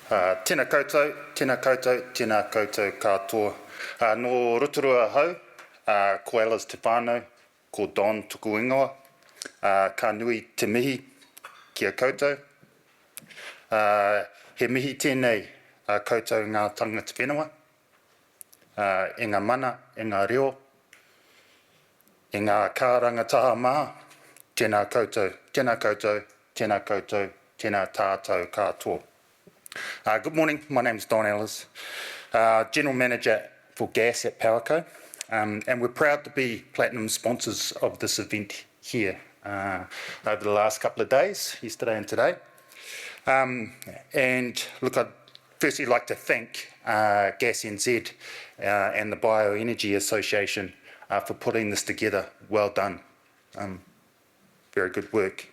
Tēnā koutou, tēnā koutou, tēnā koutou katoa. Nō Rotorua hau, ko Elers te whānau, ko Don tuku ingoa, ka nui te mihi kia koutou. He mihi tēnei koutou ngā tangata whenua, e ngā mana, e ngā reo, e ngā kārangataha maha, tēnā koutou, tēnā koutou, tēnā koutou, tēnā tātou katoa. Good morning, my name is Don Elers, General Manager for Gas at Powerco, and we're proud to be platinum sponsors of this event here over the last couple of days, yesterday and today. And look, I'd firstly like to thank Gas NZ and the Bioenergy Association for putting this together. Well done. Very good work.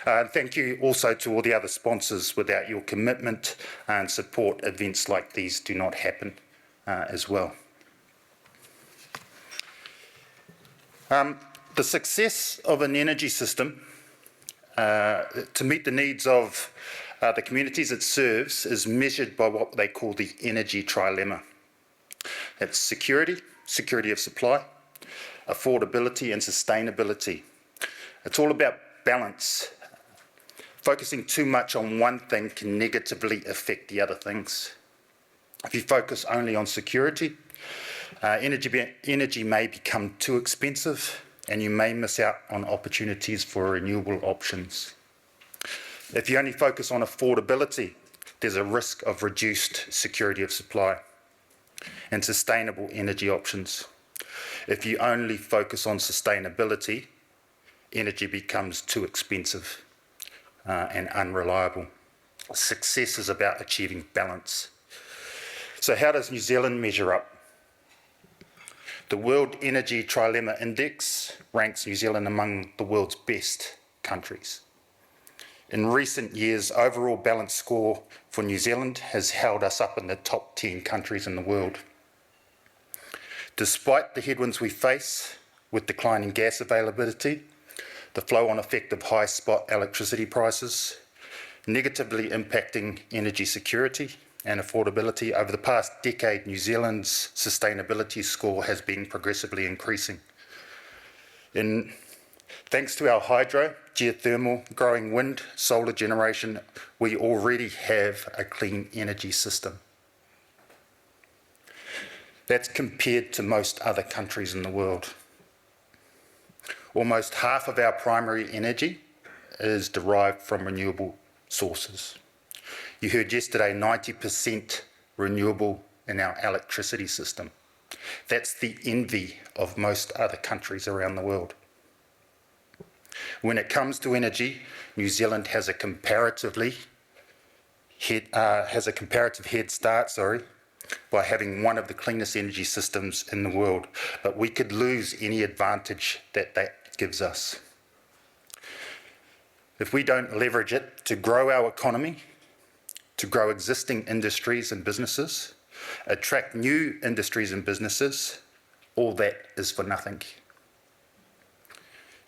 Thank you also to all the other sponsors. Without your commitment and support, events like these do not happen as well. The success of an energy system to meet the needs of the communities it serves is measured by what they call the energy trilemma. It's security, security of supply, affordability and sustainability. It's all about balance. Focusing too much on one thing can negatively affect the other things. If you focus only on security, energy may become too expensive and you may miss out on opportunities for renewable options. If you only focus on affordability, there's a risk of reduced security of supply and sustainable energy options. If you only focus on sustainability, energy becomes too expensive and unreliable. Success is about achieving balance. So how does New Zealand measure up? The World Energy Trilemma Index ranks New Zealand among the world's best countries. In recent years, overall balance score for New Zealand has held us up in the top 10 countries in the world. Despite the headwinds we face with declining gas availability, the flow-on effect of high spot electricity prices, negatively impacting energy security and affordability, over the past decade, New Zealand's sustainability score has been progressively increasing. Thanks to our hydro, geothermal, growing wind, solar generation, we already have a clean energy system. That's compared to most other countries in the world. Almost half of our primary energy is derived from renewable sources. You heard yesterday 90% renewable in our electricity system. That's the envy of most other countries around the world. When it comes to energy, New Zealand has a comparative head start, by having one of the cleanest energy systems in the world, but we could lose any advantage that gives us. If we don't leverage it to grow our economy, to grow existing industries and businesses, attract new industries and businesses, all that is for nothing.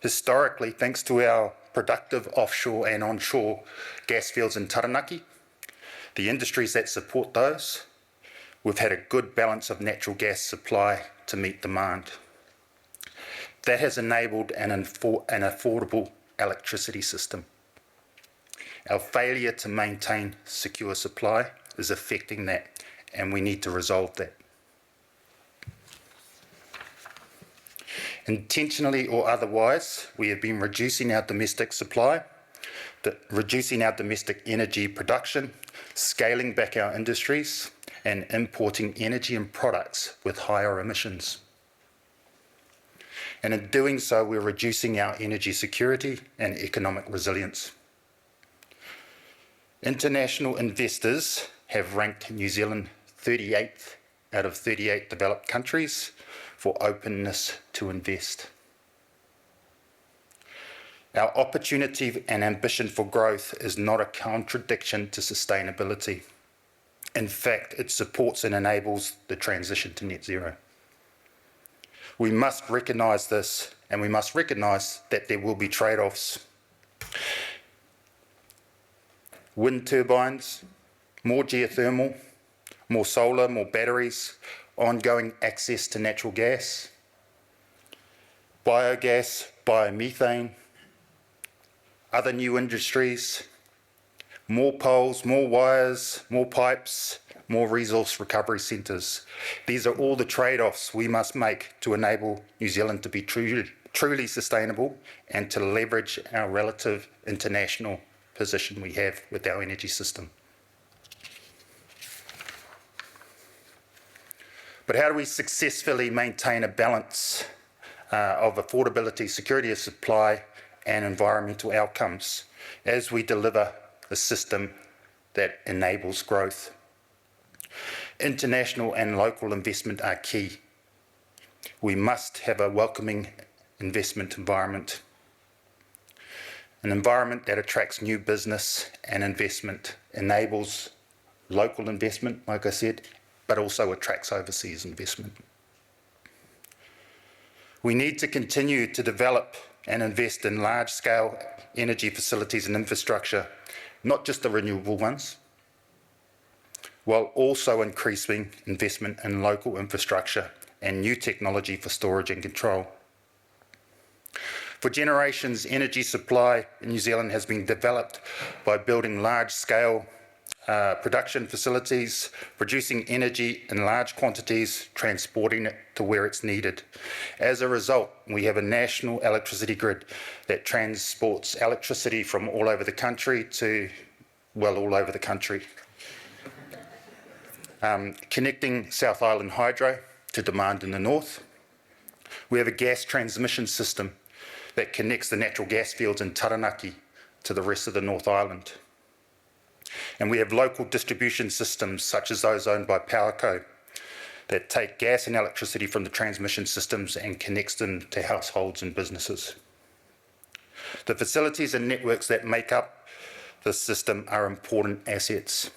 Historically, thanks to our productive offshore and onshore gas fields in Taranaki, the industries that support those, we've had a good balance of natural gas supply to meet demand. That has enabled an affordable electricity system. Our failure to maintain secure supply is affecting that, and we need to resolve that. Intentionally or otherwise, we have been reducing our domestic supply, reducing our domestic energy production, scaling back our industries, and importing energy and products with higher emissions. And in doing so, we're reducing our energy security and economic resilience. International investors have ranked New Zealand 38th out of 38 developed countries for openness to invest. Our opportunity and ambition for growth is not a contradiction to sustainability. In fact, it supports and enables the transition to net zero. We must recognise this, and we must recognise that there will be trade-offs. Wind turbines, more geothermal, more solar, more batteries, ongoing access to natural gas, biogas, biomethane, other new industries, more poles, more wires, more pipes, more resource recovery centres. These are all the trade-offs we must make to enable New Zealand to be truly sustainable and to leverage our relative international position we have with our energy system. But how do we successfully maintain a balance of affordability, security of supply and environmental outcomes as we deliver a system that enables growth? International and local investment are key. We must have a welcoming investment environment, an environment that attracts new business and investment, enables local investment, like I said, but also attracts overseas investment. We need to continue to develop and invest in large-scale energy facilities and infrastructure, not just the renewable ones, while also increasing investment in local infrastructure and new technology for storage and control. For generations, energy supply in New Zealand has been developed by building large-scale production facilities, producing energy in large quantities, transporting it to where it's needed. As a result, we have a national electricity grid that transports electricity from all over the country to, well, all over the country. Connecting South Island Hydro to demand in the north. We have a gas transmission system that connects the natural gas fields in Taranaki to the rest of the North Island. And we have local distribution systems such as those owned by Powerco that take gas and electricity from the transmission systems and connects them to households and businesses. The facilities and networks that make up this system are important assets.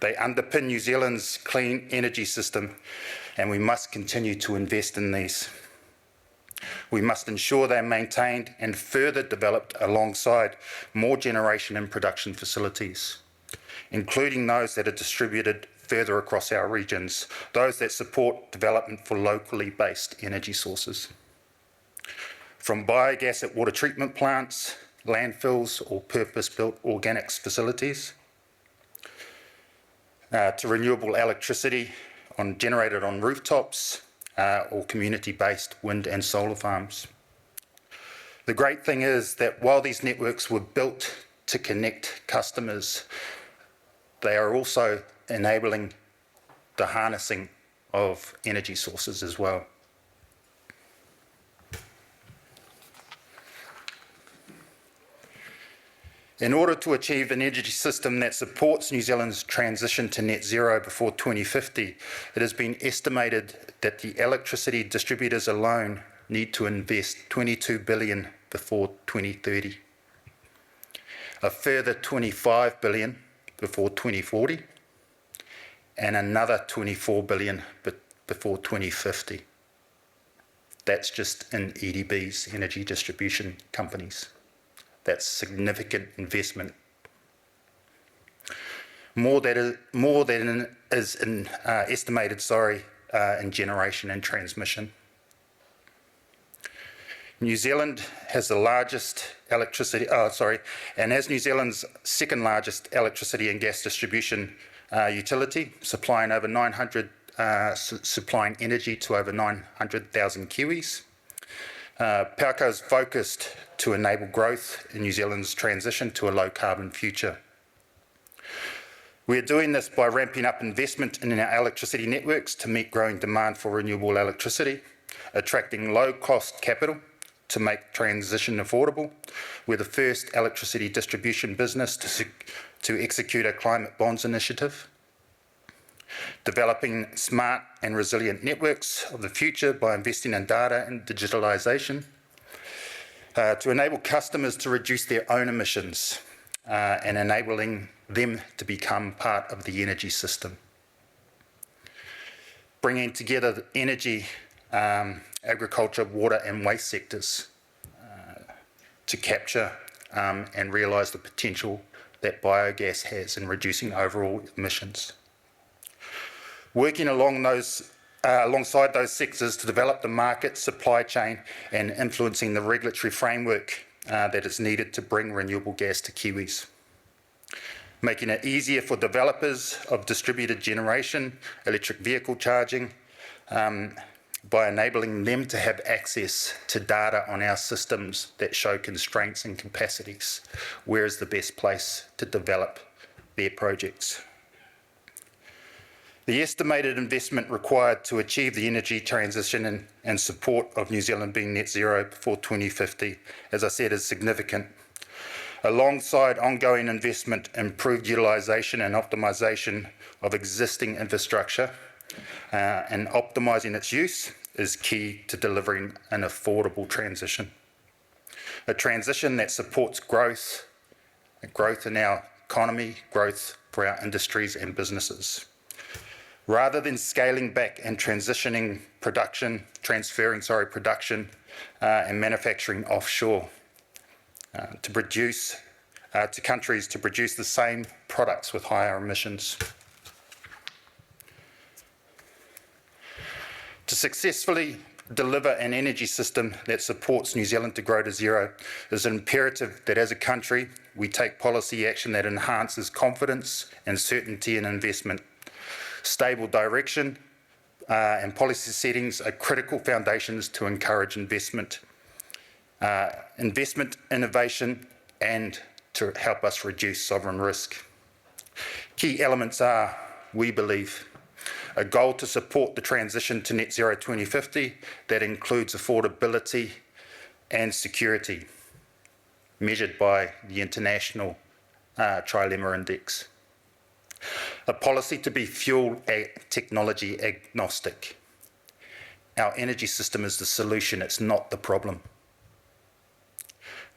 They underpin New Zealand's clean energy system, and we must continue to invest in these. We must ensure they're maintained and further developed alongside more generation and production facilities, including those that are distributed further across our regions, those that support development for locally based energy sources. From biogas at water treatment plants, landfills or purpose-built organics facilities, to renewable electricity generated on rooftops or community-based wind and solar farms. The great thing is that while these networks were built to connect customers, they are also enabling the harnessing of energy sources as well. In order to achieve an energy system that supports New Zealand's transition to net zero before 2050, it has been estimated that the electricity distributors alone need to invest $22 billion before 2030, a further $25 billion before 2040, and another $24 billion before 2050. That's just in EDB's energy distribution companies. That's significant investment. More than is estimated, in generation and transmission. New Zealand has the largest electricity, and as New Zealand's second largest electricity and gas distribution utility, supplying energy to over 900,000 Kiwis. Powerco is focused to enable growth in New Zealand's transition to a low-carbon future. We are doing this by ramping up investment in our electricity networks to meet growing demand for renewable electricity, attracting low-cost capital to make transition affordable. We're the first electricity distribution business to execute a climate bonds initiative, developing smart and resilient networks of the future by investing in data and digitalisation, to enable customers to reduce their own emissions and enabling them to become part of the energy system. Bringing together the energy, agriculture, water and waste sectors to capture and realise the potential that biogas has in reducing overall emissions. Working alongside those sectors to develop the market, supply chain and influencing the regulatory framework that is needed to bring renewable gas to Kiwis. Making it easier for developers of distributed generation, electric vehicle charging, by enabling them to have access to data on our systems that show constraints and capacities. Where is the best place to develop their projects? The estimated investment required to achieve the energy transition and support of New Zealand being net zero before 2050, as I said, is significant. Alongside ongoing investment, improved utilisation and optimisation of existing infrastructure and optimising its use is key to delivering an affordable transition. A transition that supports growth in our economy, growth for our industries and businesses. Rather than scaling back and transferring production and manufacturing offshore to countries to produce the same products with higher emissions. To successfully deliver an energy system that supports New Zealand to grow to zero is imperative that as a country we take policy action that enhances confidence and certainty in investment. Stable direction and policy settings are critical foundations to encourage investment, innovation, and to help us reduce sovereign risk. Key elements are, we believe, a goal to support the transition to net zero 2050 that includes affordability and security, measured by the International Trilemma Index. A policy to be fuel technology agnostic. Our energy system is the solution, it's not the problem.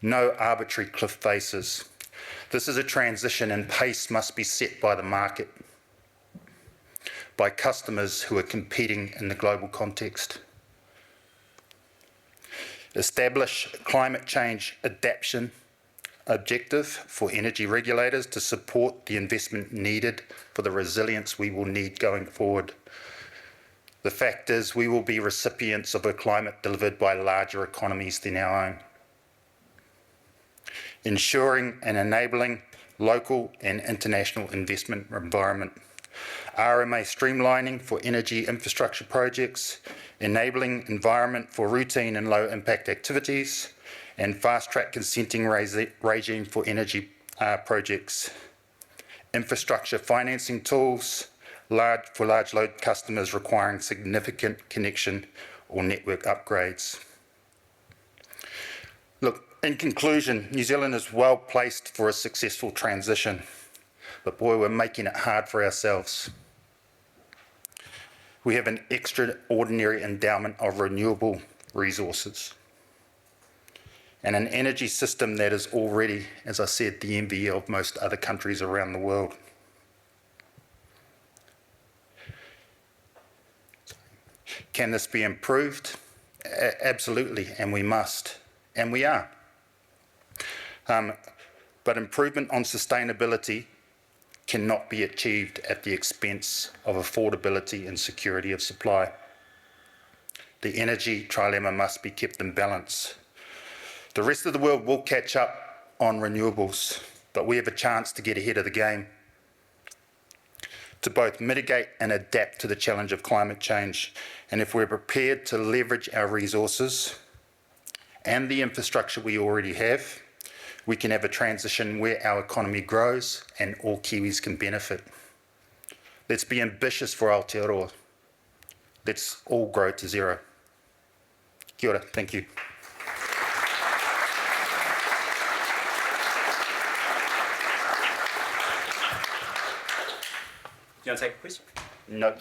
No arbitrary cliff faces. This is a transition and pace must be set by the market, by customers who are competing in the global context. Establish climate change adaptation objective for energy regulators to support the investment needed for the resilience we will need going forward. The fact is we will be recipients of a climate delivered by larger economies than our own. Ensuring and enabling local and international investment environment. RMA streamlining for energy infrastructure projects, enabling environment for routine and low impact activities, and fast-track consenting regime for energy projects. Infrastructure financing tools for large load customers requiring significant connection or network upgrades. Look, in conclusion, New Zealand is well placed for a successful transition, but boy, we're making it hard for ourselves. We have an extraordinary endowment of renewable resources and an energy system that is already, as I said, the envy of most other countries around the world. Can this be improved? Absolutely, and we must, and we are. But improvement on sustainability cannot be achieved at the expense of affordability and security of supply. The energy trilemma must be kept in balance. The rest of the world will catch up on renewables, but we have a chance to get ahead of the game, to both mitigate and adapt to the challenge of climate change. And if we're prepared to leverage our resources and the infrastructure we already have, we can have a transition where our economy grows and all Kiwis can benefit. Let's be ambitious for Aotearoa. Let's all grow to zero. Kia ora, thank you. Do you want to take a question? No.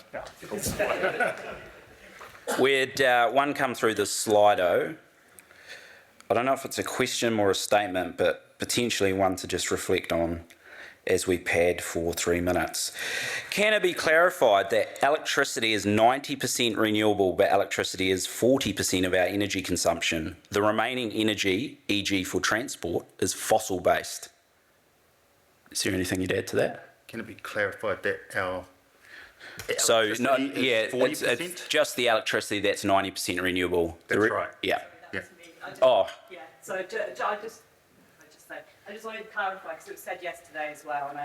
We had one come through the Slido. I don't know if it's a question or a statement, but potentially one to just reflect on as we pad for 3 minutes. Can it be clarified that electricity is 90% renewable, but electricity is 40% of our energy consumption? The remaining energy, e.g. for transport, is fossil-based. Is there anything you'd add to that? Can it be clarified that our So, electricity is yeah, 40%? it's just the electricity that's 90% renewable. That's right. Yeah. Yeah. Oh, Yeah, so I just wanted to clarify, because it was said yesterday as well, and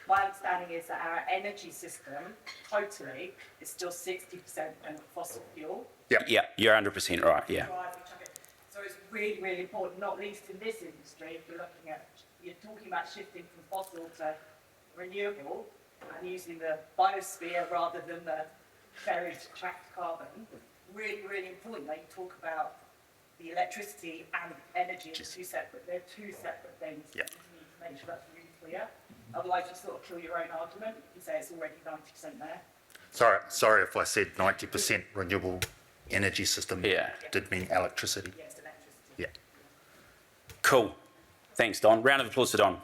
my understanding is that our energy system totally is still 60% fossil fuel. yeah, you're 100% right, yeah. So it's really, really important, not least in this industry, if you're talking about shifting from fossil to renewable and using the biosphere rather than the buried trapped carbon. Really, really important that you talk about the electricity and energy as they're two separate things. Yeah. You need to make sure that's really clear. Otherwise you sort of kill your own argument. You say it's already 90% there. Sorry if I said 90% renewable energy system. Yeah. Did mean electricity. Yes, electricity. Yeah. Cool. Thanks, Don. Round of applause for Don.